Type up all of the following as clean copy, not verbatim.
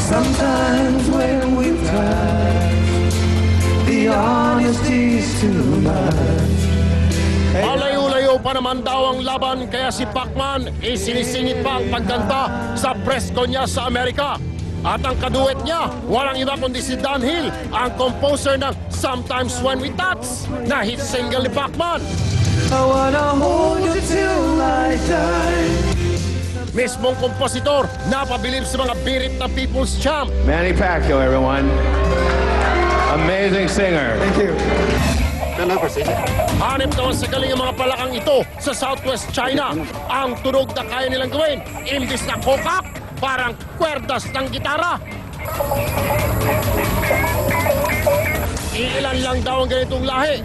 Sometimes when we touch, the honesty's too much. Malayo-layo pa naman daw ang laban kaya si Pacman isinisingit pa ang pagkanta sa presko niya sa Amerika. At ang kaduet niya, walang iba kundi si Dan Hill, ang composer ng Sometimes When We Touch na hit single ni Pacman. I wanna hold you till I die. Mismong kompositor, napabilib sa mga birit na People's Champ. Manny Pacquiao, everyone. Amazing singer. Thank you. Hanip naman sa galing ang mga palakang ito sa Southwest China. Ang tunog na kaya nilang gawin, imbis na kokak, parang kwerdas ng gitara. Iilan lang daw ang ganitong lahi.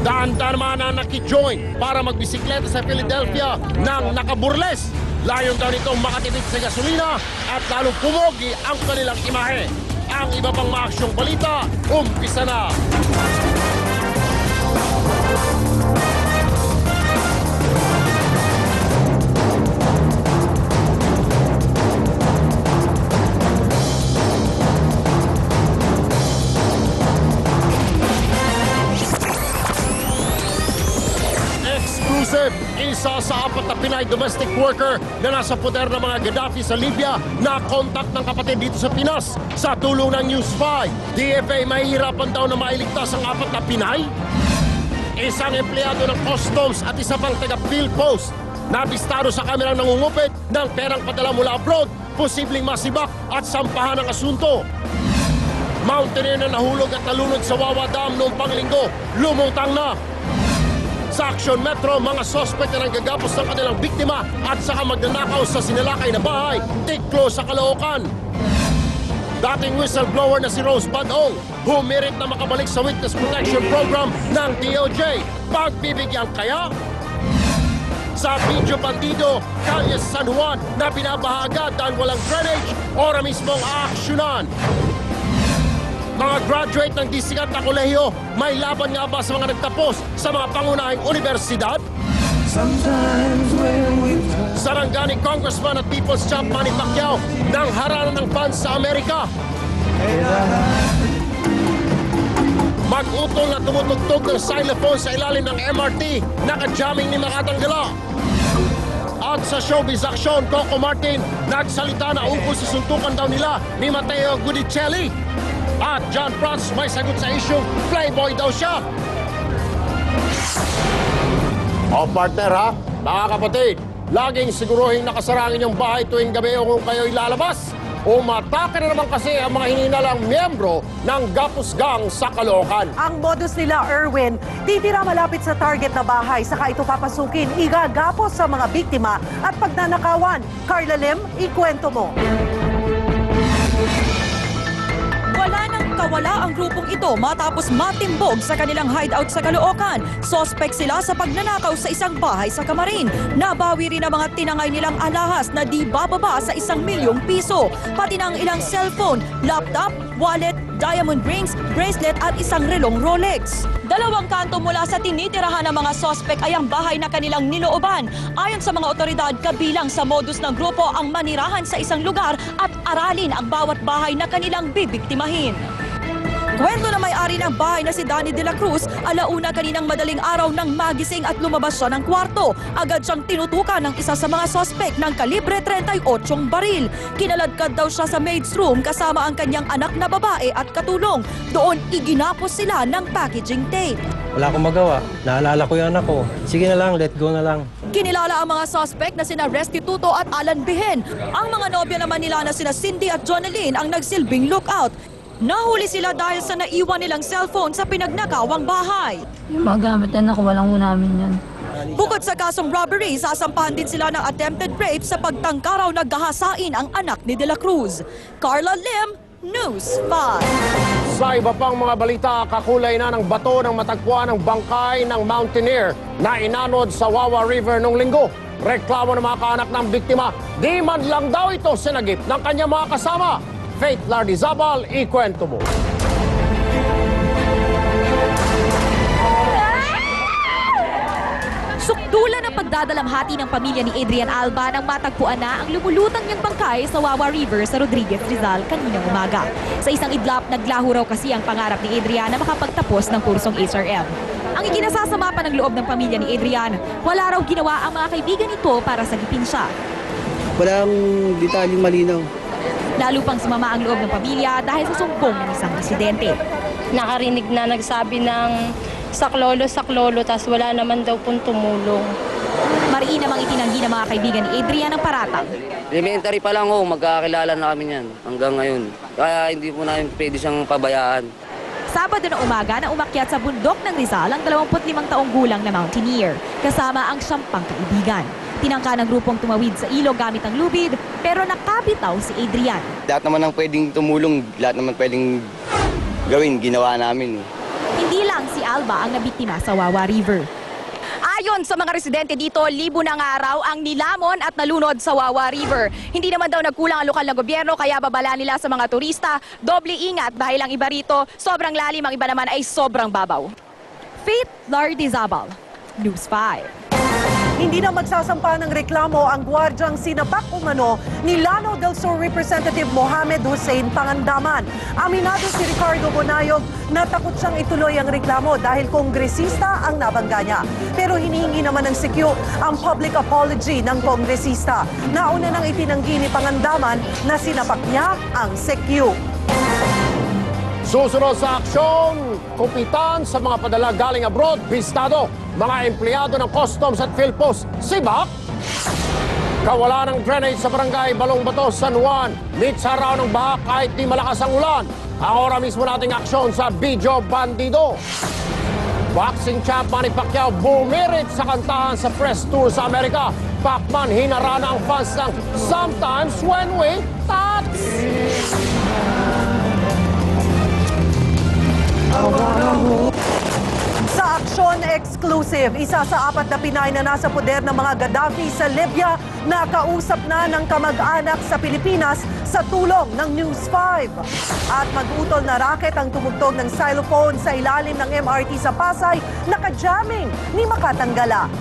Daan-daan naman na nakijoin para magbisikleta sa Philadelphia ng nakaburles. Layon daw nitong makatipid sa gasolina at lalong pumogi ang kanilang imahe. Ang iba pang maaksyong balita, umpisa na! Exclusive! Isa sa apat na Pinay domestic worker na nasa poder ng mga Gaddafi sa Libya na kontak ng kapatid dito sa Pinas sa tulong ng News 5. DFA mahihirapan daw na mailigtas ang apat na Pinay? Isang empleyado ng customs at isa pang taga-Philpost na bistado sa kamerang nangungupit ng perang padala mula abroad, posibleng masibak at sampahan ang asunto. Mountaineer na nahulog at nalunod sa Wawa Dam noong Panglinggo, lumutang na. Sa Action Metro, mga sospek na nanggagapos ng kanilang biktima at saka magnanakaw sa sinalakay na bahay, tiklo sa Caloocan. Dating whistleblower na si Rose Badong, humirit na makabalik sa Witness Protection Program ng DOJ. Pagbibigyan kaya? Sa Video Bandido, Calles San Juan na binabahaga dahil walang drainage, ora mismong aaksyonan. Mga graduate ng disikat na kolehiyo, may laban nga ba sa mga nagtapos sa mga pangunahing universidad? Sometimes when we touch. Sarangani Congressman at People's Champ Manny Pacquiao ng haranan ng fans sa Amerika. Mag-utol na tumutugtog ng xylophone sa ilalim ng MRT, nakajamming ni Makatanggala. At sa showbiz action, Coco Martin nagsalita na ukol sa suntukan daw nila ni Matteo Guidicelli. At John Prats may sagot sa issue, playboy daw siya. O partner ha, mga kapatid, laging siguruhin nakasarangin yung bahay tuwing gabi o kung kayo'y lalabas. Umatake na naman kasi ang mga hininalang miyembro ng Gapos Gang sa Caloocan. Ang modus nila, Erwin, titira malapit sa target na bahay, saka ito papasukin, igagapos sa mga biktima at pagnanakawan. Carla Lim, ikwento mo. Wala nang kawala ang grupong ito matapos matimbog sa kanilang hideout sa Caloocan. Sospek sila sa pagnanakaw sa isang bahay sa Camarin. Nabawi rin ang mga tinangay nilang alahas na di bababa sa 1 milyong piso. Pati ng ilang cellphone, laptop, wallet, diamond rings, bracelet at isang relong Rolex. 2 kanto mula sa tinitirahan ng mga sospek ay ang bahay na kanilang nilooban. Ayon sa mga otoridad, kabilang sa modus ng grupo ang manirahan sa isang lugar at aralin ang bawat bahay na kanilang bibiktimahin. Kwento na may-ari ng bahay na si Danny De La Cruz, alauna kaninang madaling araw nang magising at lumabas siya ng kwarto. Agad siyang tinutukan ng isa sa mga sospek ng kalibre 38 baril. Kinaladkad daw siya sa maid's room kasama ang kanyang anak na babae at katulong. Doon iginapos sila ng packaging tape. Wala akong magawa. Naalala ko yung anak ko. Sige na lang, let go na lang. Kinilala ang mga sospek na sina Restituto at Alan Bihen. Ang mga nobya naman nila na sina Cindy at Jonalyn ang nagsilbing lookout. Nahuli sila dahil sa naiwan nilang cellphone sa pinagnakawang bahay. Yung mga gamit na nakuha lang namin yan. Bukod sa kasong robbery, sasampahan din sila ng attempted rape sa pagtangkaraw na gahasain ang anak ni De La Cruz. Carla Lim, News 5. Sa iba pang mga balita, kakulay na ng bato ng matagpuan ng bangkay ng mountaineer na inanod sa Wawa River noong linggo. Reklamo ng mga kaanak ng biktima, di man lang daw ito sinagip ng kanyang mga kasama. Faith Lardizabal, ikwento mo. Sukdulan ng pagdadalamhati ng pamilya ni Adrian Alba nang matagpuan na ang lumulutang niyang bangkay sa Wawa River sa Rodriguez, Rizal kaninang umaga. Sa isang idlap, naglaho raw kasi ang pangarap ni Adrian na makapagtapos ng kursong HRM. Ang ikinasasama pa ng loob ng pamilya ni Adrian, wala raw ginawa ang mga kaibigan nito para sagipin siya. Walang detalyeng malinaw. Lalo pang sumama ang loob ng pamilya dahil sa sumbong ng isang residente. Nakarinig na nagsabi ng saklolo, tas wala naman daw pong tumulong. Mariin namang itinanggi ng mga kaibigan ni Adrian ang paratang. Elementary pa lang magkakilala na kami niyan hanggang ngayon. Kaya hindi po namin pwede siyang pabayaan. Sabado na umaga na umakyat sa bundok ng Rizal ang 25 taong gulang na mountaineer, kasama ang 10 kaibigan. Tinangka ng grupong tumawid sa ilog gamit ang lubid, pero nakabitaw si Adrian. Lahat naman ang pwedeng tumulong, lahat naman pwedeng gawin, ginawa namin. Hindi lang si Alba ang nabiktima sa Wawa River. Ayon sa mga residente dito, libo na nga raw ang nilamon at nalunod sa Wawa River. Hindi naman daw nagkulang ang lokal na gobyerno kaya babala nila sa mga turista, doble ingat dahil ang iba rito sobrang lalim, ang iba naman ay sobrang babaw. Faith Lardizabal, News 5. Hindi na magsasampa ng reklamo ang gwardyang sinapak umano ni Lano del Sur Representative Mohamed Hussein Pangandaman. Aminado si Ricardo Bonayog na takot siyang ituloy ang reklamo dahil kongresista ang nabangga niya. Pero hinihingi naman ng CQ ang public apology ng kongresista. Nauna nang itinanggi ni Pangandaman na sinapak niya ang CQ. Susunod sa aksyon, kupitan sa mga padala galing abroad, bistado, mga empleyado ng Customs at PhilPost, sibak. Kawalan ng drainage sa barangay Balong Bato, San Juan. Mitsa raw ng baha kahit di malakas ang ulan. Ang ora mismo nating aksyon sa Video Bandido. Boxing champ Manny Pacquiao bumirit sa kantahan sa press tour sa Amerika. Pacman hinarana ang fans ng Sometimes When We Touch. Sa Aksyon Exclusive, isa sa 4 na Pinay na nasa poder ng mga Gaddafi sa Libya nakausap na ng kamag-anak sa Pilipinas sa tulong ng News 5. At mag-utol na racket ang tumugtog ng xylophone sa ilalim ng MRT sa Pasay, nakajamming ni Makatanggala.